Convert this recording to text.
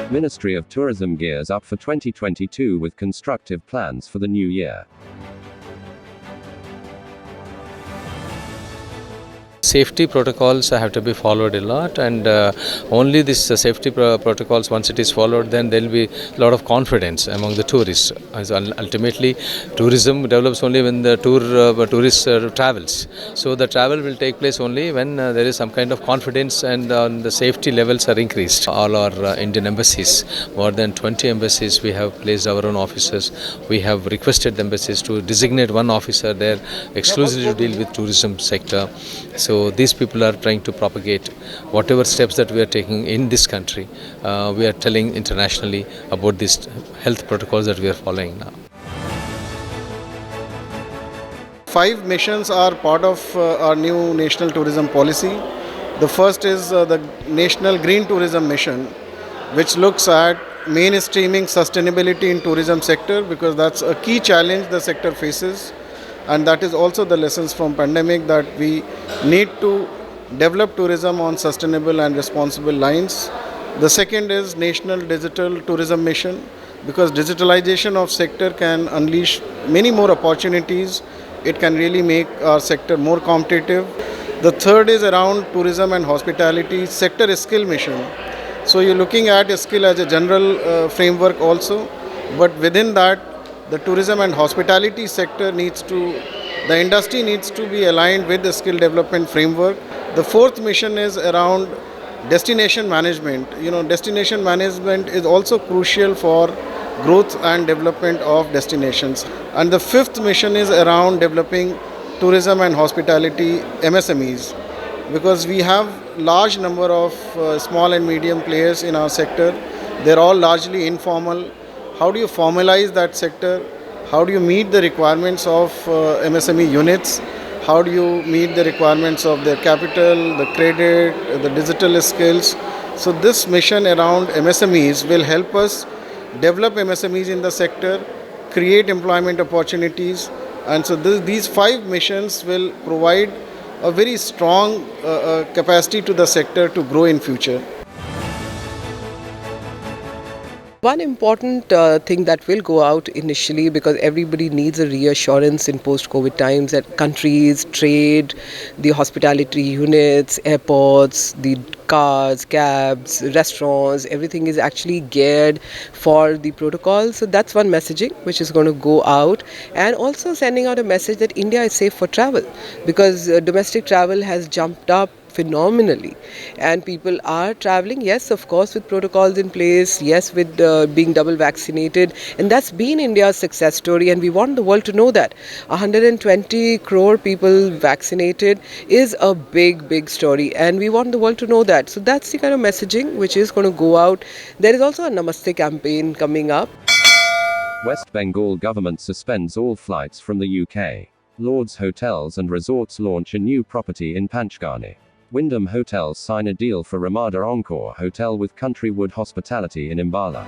Ministry of Tourism gears up for 2022 with constructive plans for the new year. Safety protocols have to be followed a lot, and only this safety protocols, once it is followed, then there will be a lot of confidence among the tourists. As ultimately, tourism develops only when the tourist travels. So the travel will take place only when there is some kind of confidence and the safety levels are increased. All our Indian embassies, more than 20 embassies, we have placed our own officers. We have requested the embassies to designate one officer there exclusively to deal with tourism sector. So these people are trying to propagate whatever steps that we are taking in this country. We are telling internationally about these health protocols that we are following now. 5 missions are part of our new national tourism policy. The first is the National Green Tourism Mission, which looks at mainstreaming sustainability in tourism sector, because that's a key challenge the sector faces. And that is also the lessons from pandemic, that we need to develop tourism on sustainable and responsible lines. The second is National Digital Tourism Mission, because digitalization of sector can unleash many more opportunities. It can really make our sector more competitive. The third is around tourism and hospitality sector skill mission. So you're looking at a skill as a general framework also, but within that, the tourism and hospitality sector the industry needs to be aligned with the skill development framework. The fourth mission is around destination management. Destination management is also crucial for growth and development of destinations. And the fifth mission is around developing tourism and hospitality MSMEs, because we have large number of small and medium players in our sector. They're all largely informal. How do you formalize that sector? How do you meet the requirements of MSME units? How do you meet the requirements of their capital, the credit, the digital skills? So this mission around MSMEs will help us develop MSMEs in the sector, create employment opportunities. And so these 5 missions will provide a very strong capacity to the sector to grow in future. One important thing that will go out initially, because everybody needs a reassurance in post-COVID times, that countries, trade, the hospitality units, airports, the cars, cabs, restaurants, everything is actually geared for the protocol. So that's one messaging which is going to go out, and also sending out a message that India is safe for travel, because domestic travel has jumped up phenomenally and people are traveling, yes, of course, with protocols in place, yes, with being double vaccinated, and that's been India's success story, and we want the world to know that 120 crore people vaccinated is a big story, and we want the world to know that. So that's the kind of messaging which is going to go out. There is also a Namaste campaign coming up. West Bengal government suspends all flights from the UK. Lords Hotels and Resorts launch a new property in Panchgani. Wyndham Hotels sign a deal for Ramada Encore Hotel with Countrywood Hospitality in Ambala.